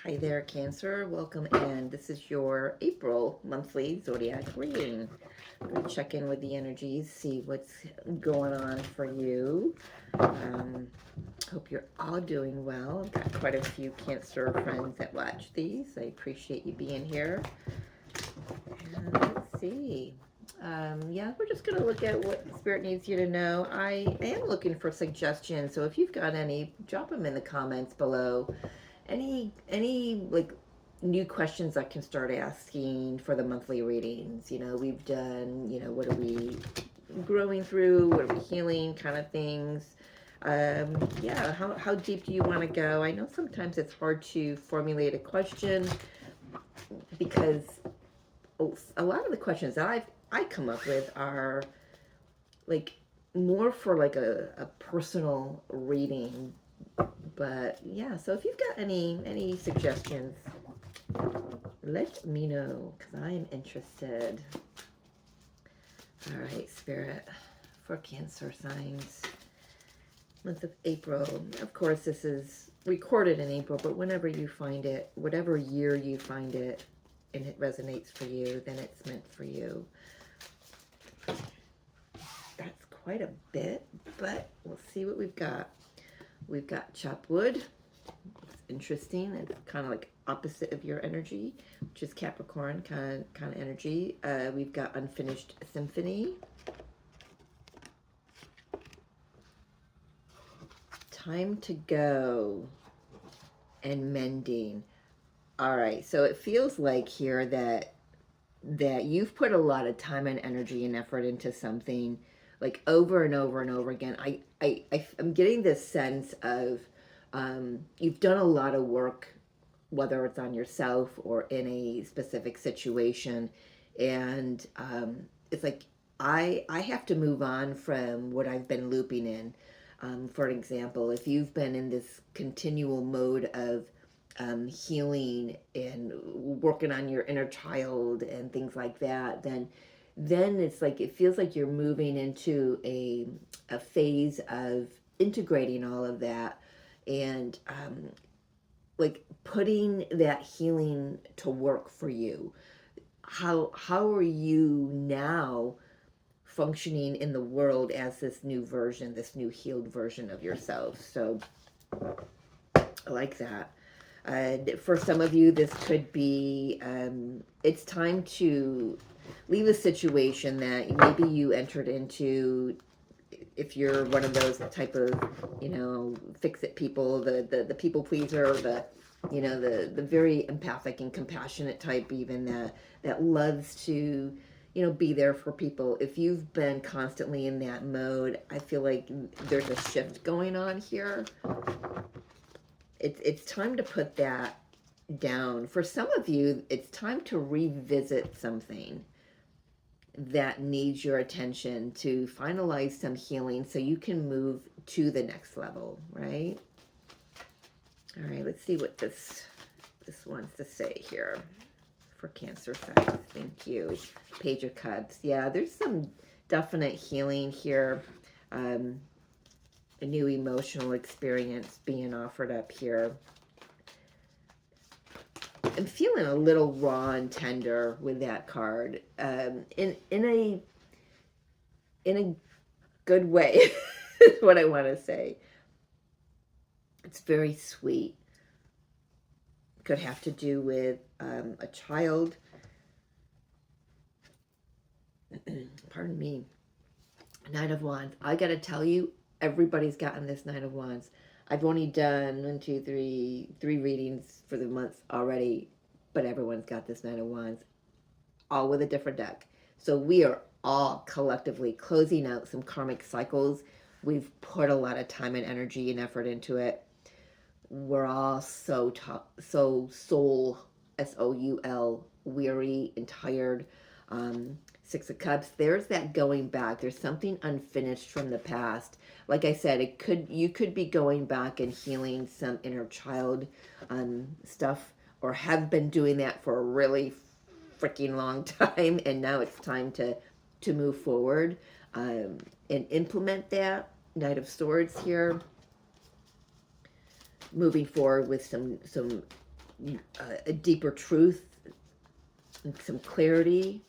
Hi there, Cancer. Welcome in. This is your April monthly zodiac reading. I'm going to check in with the energies, see what's going on for you. Hope you're all doing well. I've got quite a few Cancer friends that watch these. I appreciate you being here. And let's see. Yeah, we're just going to look at what Spirit needs you to know. I am looking for suggestions, so if you've got any, drop them in the comments below. Any like new questions I can start asking for the monthly readings. We've done, what are we growing through, what are we healing kind of things. Yeah, how deep do you want to go? I know sometimes it's hard to formulate a question because a lot of the questions that I come up with are like more for like a personal reading. But yeah, so if you've got any suggestions, let me know because I am interested. All right, Spirit, for Cancer signs, month of April. Of course, this is recorded in April, but whenever you find it, whatever year you find it, and it resonates for you, then it's meant for you. That's quite a bit, but we'll see what we've got. We've got chopped wood. It's interesting. It's kind of like opposite of your energy, which is Capricorn kind of energy. We've got unfinished symphony. Time to go and mending. All right, so it feels like here that you've put a lot of time and energy and effort into something like over and over and over again. I'm getting this sense of you've done a lot of work, whether it's on yourself or in a specific situation, and it's like I have to move on from what I've been looping in. For an example, if you've been in this continual mode of healing and working on your inner child and things like that, then it's like it feels like you're moving into a phase of integrating all of that and like putting that healing to work for you. How are you now functioning in the world as this new version, this new healed version of yourself? So I like that. For some of you, this could be it's time to leave a situation that maybe you entered into. If you're one of those type of, fix it people, the people pleaser, the very empathic and compassionate type, even that loves to, be there for people. If you've been constantly in that mode, I feel like there's a shift going on here. It's time to put that down. For some of you, it's time to revisit something that needs your attention to finalize some healing so you can move to the next level, right? All right, let's see what this wants to say here for Cancer signs. Thank you. Page of Cups. Yeah, there's some definite healing here. A new emotional experience being offered up here. I'm feeling a little raw and tender with that card, in a good way, is what I want to say. It's very sweet. Could have to do with a child. Pardon me. Knight of Wands. I got to tell you, everybody's gotten this Knight of Wands. I've only done three readings for the month already, but everyone's got this Knight of Wands, all with a different deck. So we are all collectively closing out some karmic cycles. We've put a lot of time and energy and effort into it. We're all so soul, S-O-U-L, weary and tired. Six of Cups, there's that going back. There's something unfinished from the past. Like I said, you could be going back and healing some inner child stuff, or have been doing that for a really freaking long time, and now it's time to move forward and implement that. Knight of Swords here, moving forward with some a deeper truth, some clarity.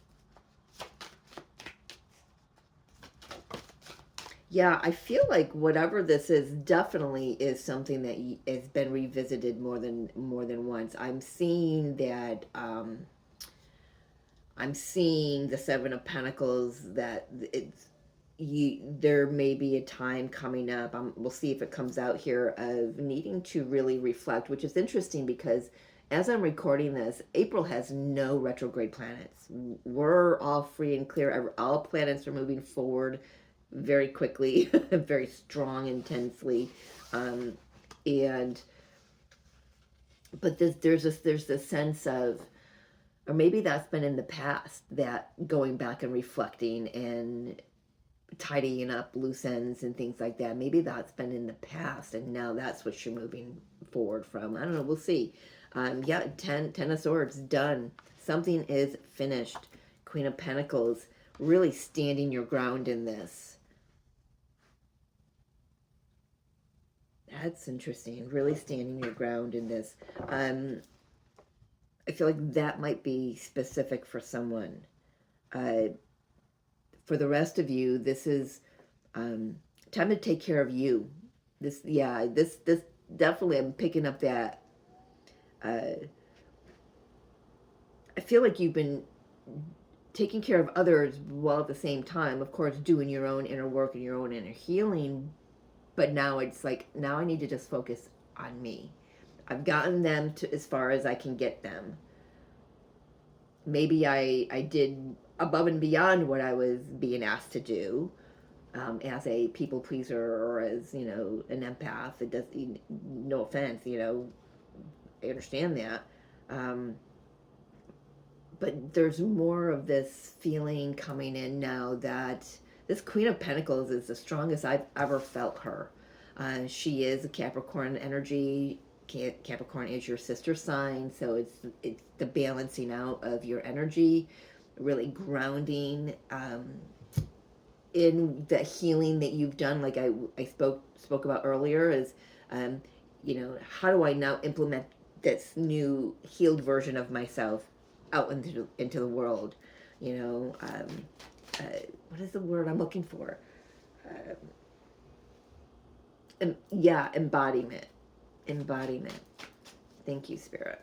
Yeah, I feel like whatever this is definitely is something that has been revisited more than once. I'm seeing the Seven of Pentacles, that it's there may be a time coming up. We'll see if it comes out here, of needing to really reflect, which is interesting because as I'm recording this, April has no retrograde planets. We're all free and clear. All planets are moving forward very quickly, very strong, intensely, um, and but there's this sense of, or maybe that's been in the past, that going back and reflecting and tidying up loose ends and things like that. Maybe that's been in the past, and now that's what you're moving forward from. I don't know. We'll see. Yeah, ten of Swords, done. Something is finished. Queen of Pentacles, really standing your ground in this. That's interesting. Really standing your ground in this. I feel like that might be specific for someone. Uh, for the rest of you, this is time to take care of you. This definitely, I'm picking up that. I feel like you've been taking care of others while at the same time, of course, doing your own inner work and your own inner healing. But now it's like, now I need to just focus on me. I've gotten them to as far as I can get them. Maybe I did above and beyond what I was being asked to do, as a people pleaser, or as, an empath. It does, no offense, I understand that. Um, but there's more of this feeling coming in now that this Queen of Pentacles is the strongest I've ever felt her. She is a Capricorn energy. Capricorn is your sister sign, so it's the balancing out of your energy, really grounding, in the healing that you've done. Like I spoke about earlier, is how do I now implement this new healed version of myself out into the world? What is the word I'm looking for? Yeah, embodiment. Thank you, Spirit.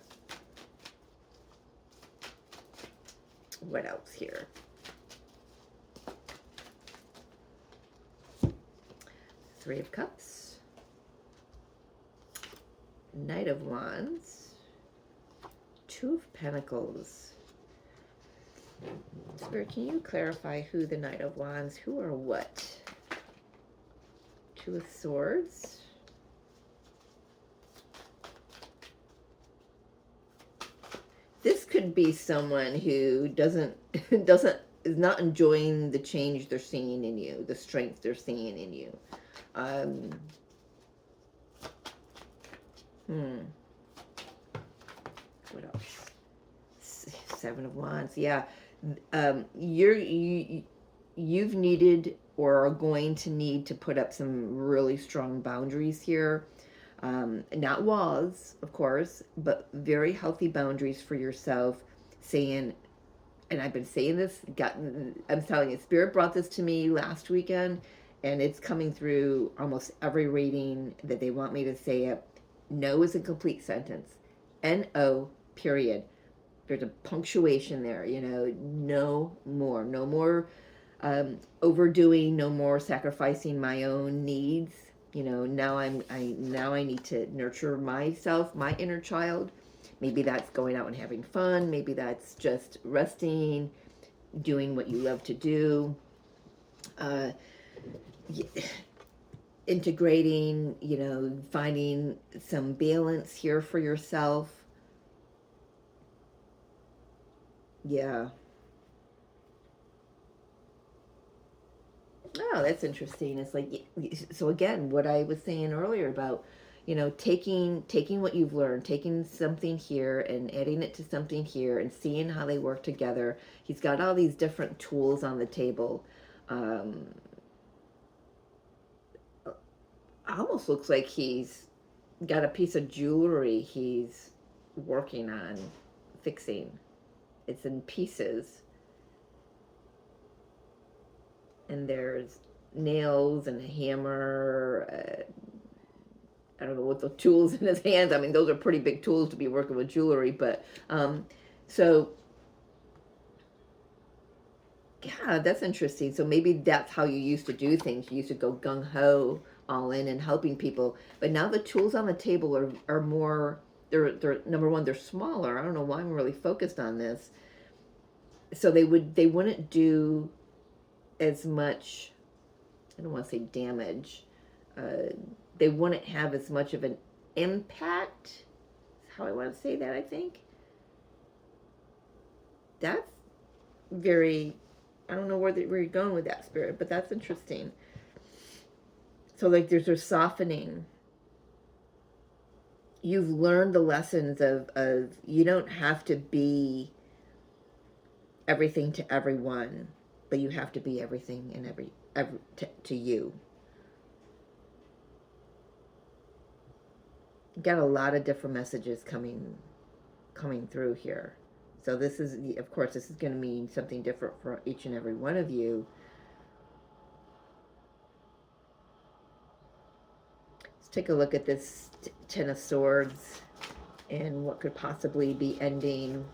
What else here? Three of Cups, Knight of Wands, Two of Pentacles. Spirit, can you clarify who the Knight of Wands, who or what? Two of Swords. This could be someone who is not enjoying the change they're seeing in you, the strength they're seeing in you. What else? Seven of Wands. Yeah. You've needed, or are going to need, to put up some really strong boundaries here. Not walls, of course, but very healthy boundaries for yourself, saying, and I've been saying this, I'm telling you, Spirit brought this to me last weekend, and it's coming through almost every reading that they want me to say it. No is a complete sentence. N-O, period. There's a punctuation there, no more. No more overdoing, no more sacrificing my own needs. Now I need to nurture myself, my inner child. Maybe that's going out and having fun. Maybe that's just resting, doing what you love to do. Integrating, finding some balance here for yourself. Yeah. Oh, that's interesting. It's like, so again, what I was saying earlier about, taking what you've learned, taking something here and adding it to something here and seeing how they work together. He's got all these different tools on the table. Almost looks like he's got a piece of jewelry he's working on fixing. It's in pieces. And there's nails and a hammer. I don't know what the tools in his hands. I mean, those are pretty big tools to be working with jewelry. But so yeah, that's interesting. So maybe that's how you used to do things. You used to go gung ho all in and helping people. But now the tools on the table are more. They're number one. They're smaller. I don't know why I'm really focused on this. So they wouldn't do as much. I don't want to say damage. They wouldn't have as much of an impact. That's how I want to say that, I think. That's very, I don't know where you're going with that, Spirit, but that's interesting. So like there's a softening. You've learned the lessons of you don't have to be everything to everyone, but you have to be everything and every to you. Got a lot of different messages coming through here. So this is, of course, this is going to mean something different for each and every one of you. Let's take a look at this Ten of Swords and what could possibly be ending.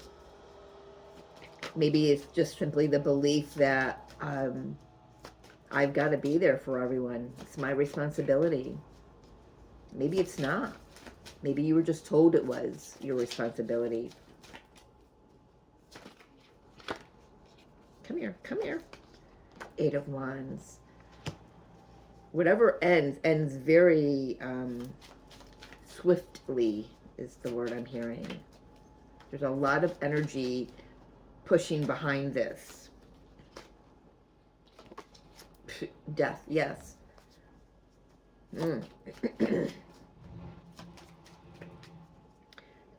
Maybe it's just simply the belief that I've got to be there for everyone. It's my responsibility. Maybe it's not. Maybe you were just told it was your responsibility. Come here, come here. Eight of Wands. Whatever ends very swiftly is the word I'm hearing. There's a lot of energy pushing behind this. Death, yes.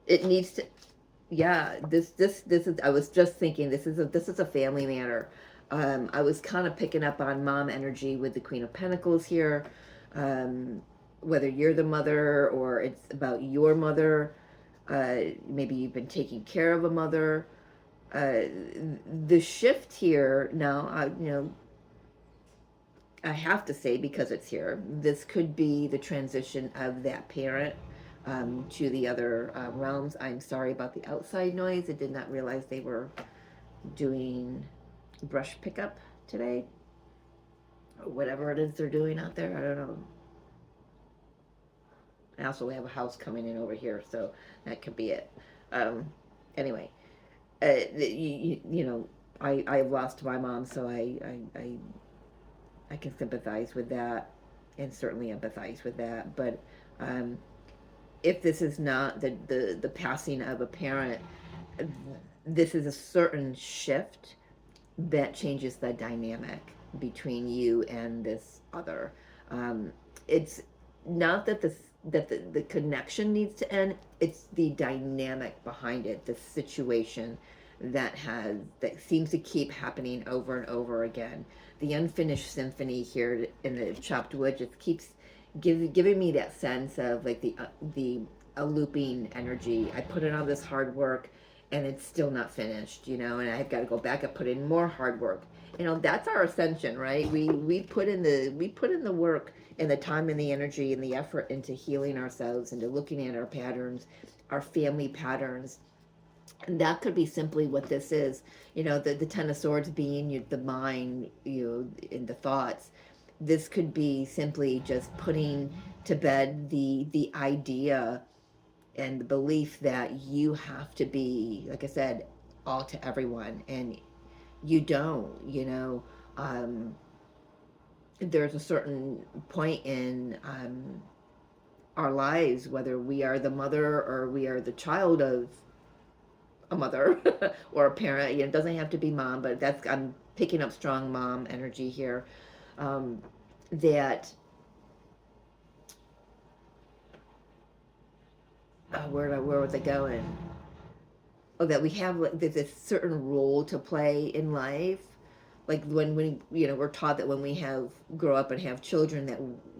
It needs to, yeah, this is, I was just thinking this is a family matter. I was kind of picking up on mom energy with the Queen of Pentacles here. Whether you're the mother or it's about your mother, maybe you've been taking care of a mother. The shift here now, I have to say, because it's here, this could be the transition of that parent to the other realms. I'm sorry about the outside noise. I did not realize they were doing brush pickup today, or whatever it is they're doing out there. I don't know. I also have a house coming in over here, so that could be it. Anyway, I've lost my mom, so I can sympathize with that and certainly empathize with that. But if this is not the passing of a parent, this is a certain shift that changes the dynamic between you and this other. It's not that the connection needs to end, it's the dynamic behind it, the situation that seems to keep happening over and over again. The unfinished symphony here in the chopped wood just keeps giving me that sense of like a looping energy. I put in all this hard work and it's still not finished, and I've got to go back and put in more hard work. That's our ascension, right? We put in the work and the time and the energy and the effort into healing ourselves, into looking at our patterns, our family patterns. And that could be simply what this is. The Ten of Swords being the mind, in the thoughts. This could be simply just putting to bed the idea and the belief that you have to be, like I said, all to everyone, and you don't. There's a certain point in our lives, whether we are the mother or we are the child of a mother or a parent. It doesn't have to be mom, but I'm picking up strong mom energy here. That where was I going? Oh, that we have, there's a certain role to play in life. like when we, you know, we're taught that when we grow up and have children that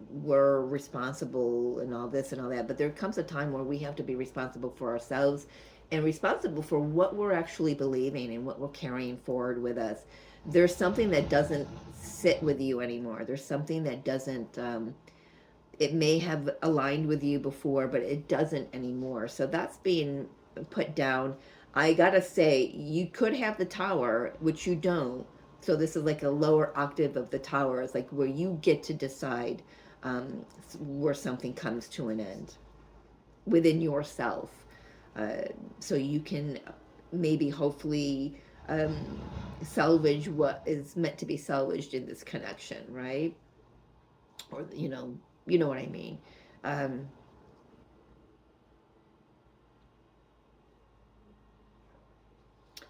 we're responsible and all this and all that, but there comes a time where we have to be responsible for ourselves and responsible for what we're actually believing and what we're carrying forward with us. There's something that doesn't sit with you anymore. There's something that doesn't, it may have aligned with you before, but it doesn't anymore. So that's being put down. I gotta say, you could have the tower, which you don't. So this is like a lower octave of the tower. It's like where you get to decide where something comes to an end within yourself. Uh, so you can maybe hopefully um, salvage what is meant to be salvaged in this connection, right? Or you know what I mean. Um,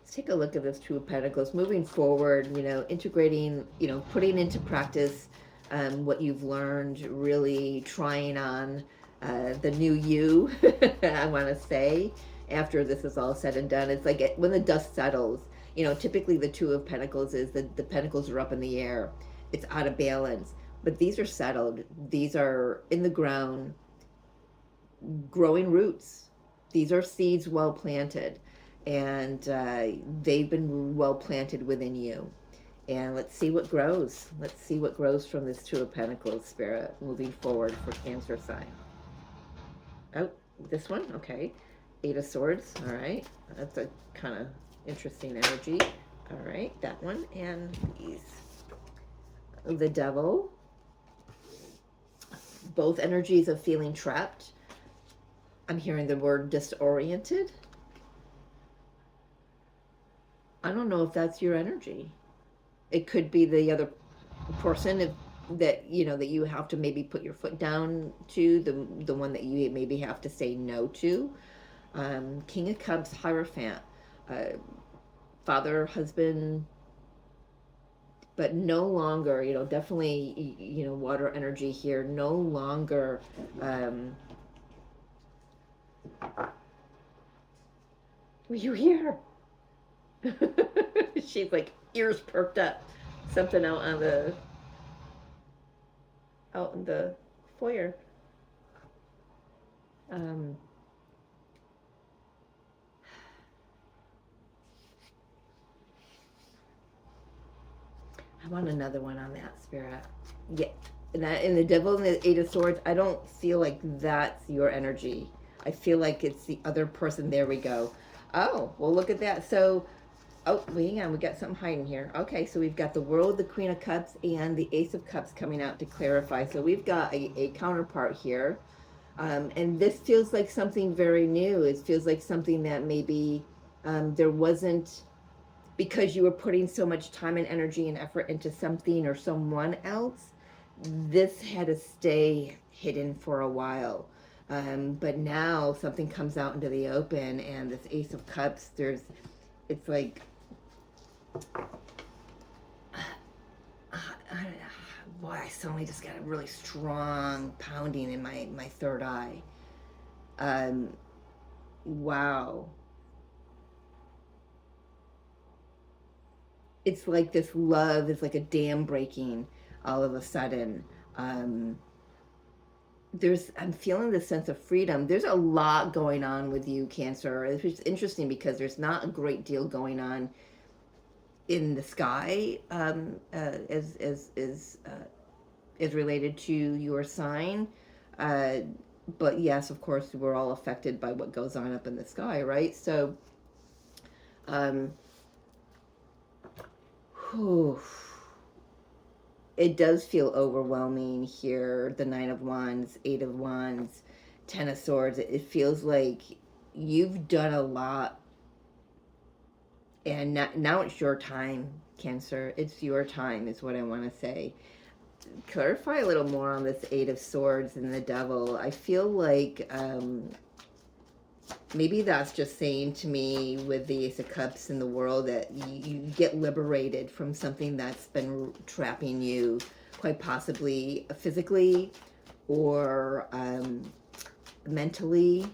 let's take a look at this Two of Pentacles. Moving forward, integrating, putting into practice what you've learned, really trying on the new you, I want to say, after this is all said and done. It's like when the dust settles, typically the Two of Pentacles is the pentacles are up in the air. It's out of balance. But these are settled. These are in the ground, growing roots. These are seeds well planted, and they've been well planted within you. And let's see what grows. Let's see what grows from this Two of Pentacles, Spirit, moving forward for Cancer sign. Oh, this one? Okay. Eight of Swords. All right. That's a kind of interesting energy. All right. That one. And these. The Devil. Both energies of feeling trapped. I'm hearing the word disoriented. I don't know if that's your energy. It could be the other person that you have to maybe put your foot down to, the one that you maybe have to say no to. King of Cups, Hierophant, father, husband, but no longer, definitely, water energy here, no longer were you here? She's like ears perked up. Something out in the foyer. I want another one on that, Spirit. Yeah. And the Devil and the Eight of Swords, I don't feel like that's your energy. I feel like it's the other person. There we go. Oh, well, look at that. So, oh, hang on. We got something hiding here. Okay, so we've got the World, the Queen of Cups, and the Ace of Cups coming out to clarify. So we've got a counterpart here. And this feels like something very new. It feels like something that maybe there wasn't, because you were putting so much time and energy and effort into something or someone else, this had to stay hidden for a while. But now something comes out into the open, and this Ace of Cups, it's like, boy, I suddenly just got a really strong pounding in my third eye. Wow. It's like this love is like a dam breaking all of a sudden. I'm feeling this sense of freedom. There's a lot going on with you, Cancer. It's interesting because there's not a great deal going on in the sky as related to your sign. But yes, of course, we're all affected by what goes on up in the sky, right? So, it does feel overwhelming here. The Nine of Wands, Eight of Wands, Ten of Swords. It feels like you've done a lot, and now it's your time, Cancer. It's your time is what I want to say. Clarify a little more on this Eight of Swords and the Devil. I feel like maybe that's just saying to me with the Ace of Cups in the World that you get liberated from something that's been trapping you, quite possibly physically or mentally.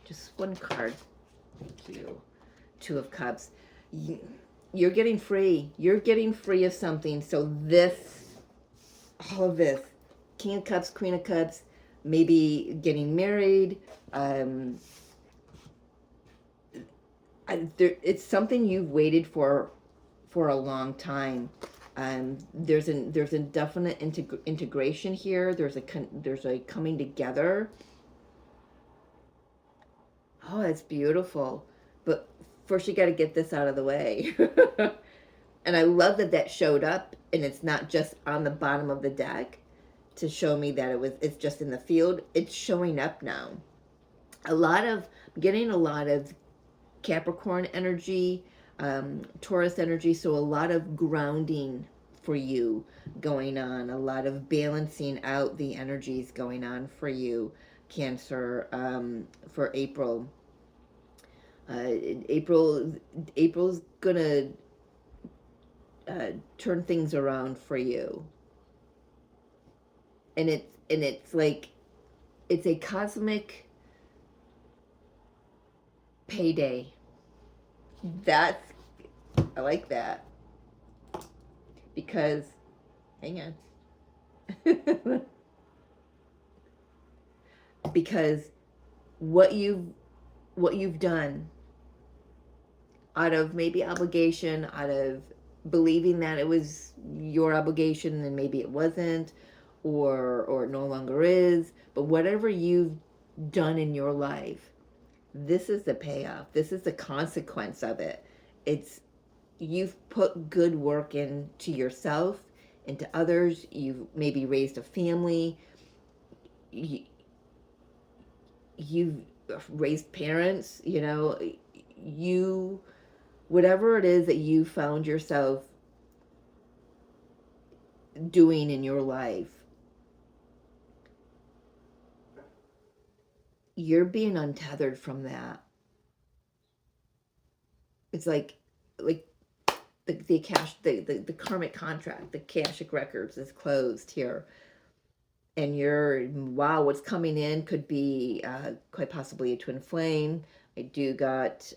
Just one card. Thank you. Two of Cups. you're getting free. You're getting free of something. So this, all of this, King of Cups, Queen of Cups, maybe getting married. It's something you've waited for a long time. There's a definite integration here. There's a coming together. Oh, it's beautiful. But first, you got to get this out of the way. And I love that that showed up, and it's not just on the bottom of the deck to show me that it's just in the field. It's showing up now. Getting a lot of Capricorn energy, Taurus energy, so a lot of grounding for you going on, a lot of balancing out the energies going on for you, Cancer, for April. Uh, April, April's gonna turn things around for you, and it's like it's a cosmic payday. That's I like that because hang on. Because what you've done out of maybe obligation, out of believing that it was your obligation and maybe it wasn't, or it no longer is, but whatever you've done in your life, this is the payoff. This is the consequence of it. It's you've put good work into yourself, into others. You've maybe raised a family. You've raised parents. Whatever it is that you found yourself doing in your life, you're being untethered from that. It's like the cash the karmic contract, the Akashic records is closed here, and wow, what's coming in could be quite possibly a twin flame. I do got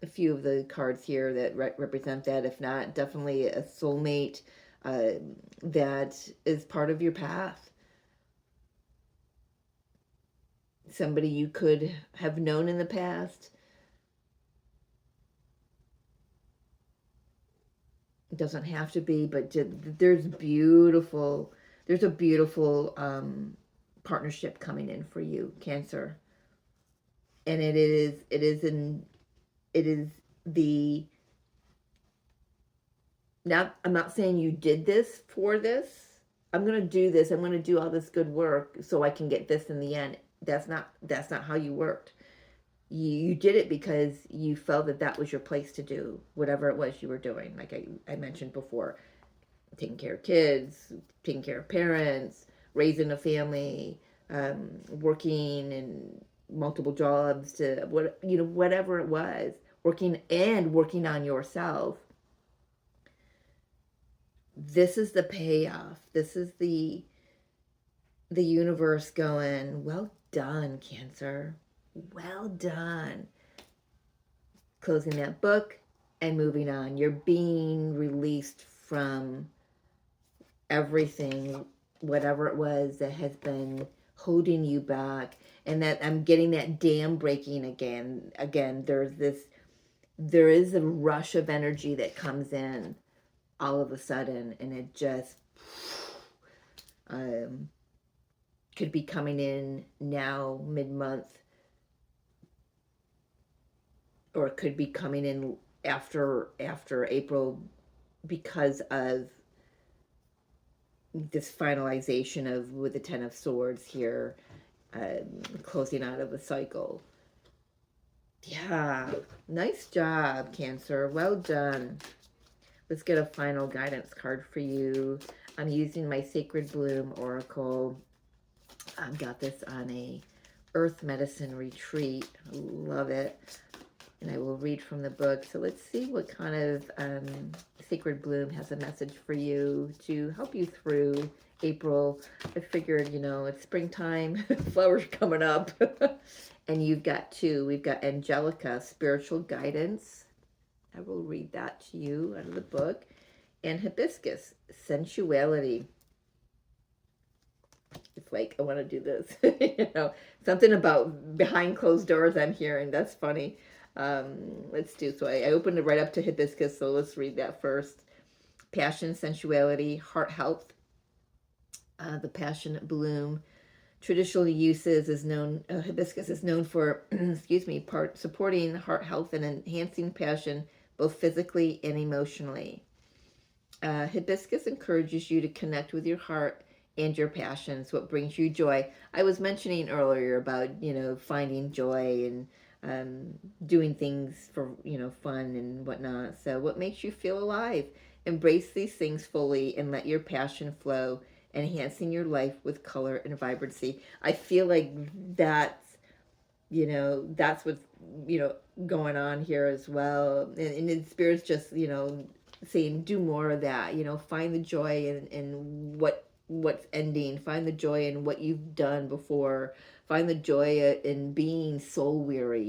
a few of the cards here that represent that. If not, definitely a soulmate that is part of your path. Somebody you could have known in the past. It doesn't have to be, but there's a beautiful partnership coming in for you, Cancer. And it is the now, I'm not saying you did this for this. I'm going to do this. I'm going to do all this good work so I can get this in the end. That's not how you worked. You did it because you felt that was your place to do whatever it was you were doing. Like I mentioned before, taking care of kids, taking care of parents, raising a family, working in multiple jobs, to whatever it was, working on yourself. This is the payoff. This is the universe going, well done, Cancer. Well done. Closing that book and moving on. You're being released from everything, whatever it was that has been holding you back. And that I'm getting that dam breaking again. Again, there is a rush of energy that comes in all of a sudden, and it just could be coming in now mid-month, or it could be coming in after April, because of this finalization of with the Ten of Swords here, closing out of a cycle. Yeah, nice job, Cancer. Well done. Let's get a final guidance card for you. I'm using my Sacred Bloom Oracle. I've got this on a Earth Medicine retreat. Love it. And I will read from the book. So let's see what kind of Sacred Bloom has a message for you to help you through April. I figured, it's springtime, flowers coming up. And you've got two. We've got Angelica, spiritual guidance. I will read that to you out of the book. And hibiscus, sensuality. It's like, I want to do this. Something about behind closed doors I'm hearing. That's funny. Let's do, so I opened it right up to hibiscus, so let's read that first. Passion, sensuality, heart health. The passionate bloom. Traditional uses is known, hibiscus is known for, excuse me, supporting heart health and enhancing passion both physically and emotionally. Hibiscus encourages you to connect with your heart and your passions, what brings you joy. I was mentioning earlier about, finding joy and doing things for, fun and whatnot. So what makes you feel alive? Embrace these things fully and let your passion flow, enhancing your life with color and vibrancy. I feel like that's what's, going on here as well. And the spirit's just, saying, do more of that, find the joy in what's ending, find the joy in what you've done before, find the joy in being soul weary,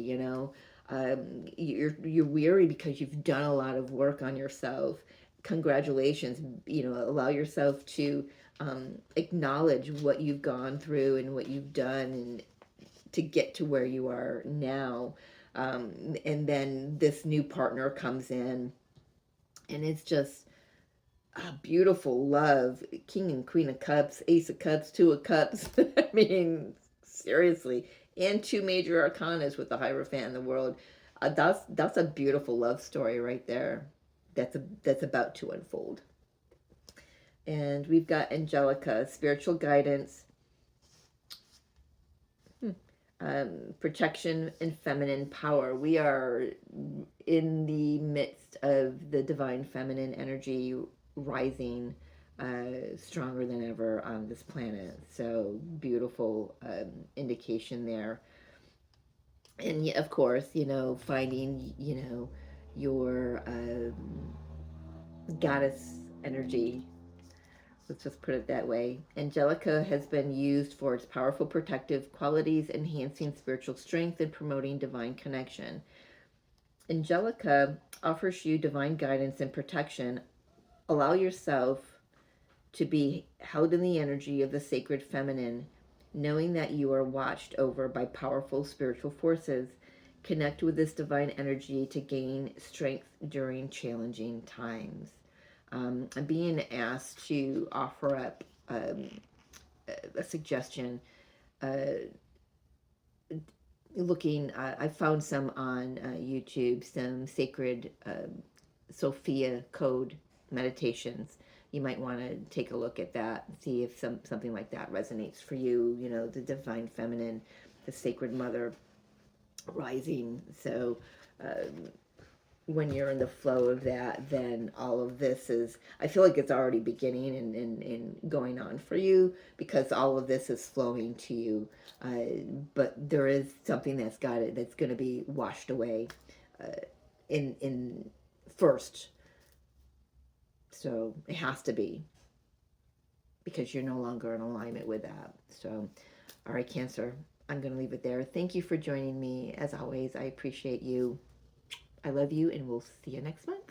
you're weary because you've done a lot of work on yourself. Congratulations, allow yourself to acknowledge what you've gone through and what you've done and to get to where you are now. And then this new partner comes in, and it's just a beautiful love. King and Queen of Cups, Ace of Cups, Two of Cups. I mean, seriously. And two major arcanas with the Hierophant in the world. That's a beautiful love story right there. That's about to unfold. And we've got Angelica, spiritual guidance, protection, and feminine power. We are in the midst of the divine feminine energy rising stronger than ever on this planet. So beautiful indication there. And of course, finding, your goddess energy. Let's just put it that way. Angelica has been used for its powerful protective qualities, enhancing spiritual strength and promoting divine connection. Angelica offers you divine guidance and protection. Allow yourself to be held in the energy of the sacred feminine, knowing that you are watched over by powerful spiritual forces. Connect with this divine energy to gain strength during challenging times. I'm being asked to offer up a suggestion. I found some on YouTube, some sacred Sophia code meditations. You might want to take a look at that and see if something like that resonates for you. The divine feminine, the sacred mother rising. So when you're in the flow of that, then all of this is, I feel like it's already beginning and going on for you, because all of this is flowing to you. But there is something that's going to be washed away in first. So it has to be, because you're no longer in alignment with that. So, all right, Cancer, I'm going to leave it there. Thank you for joining me. As always, I appreciate you. I love you, and we'll see you next month.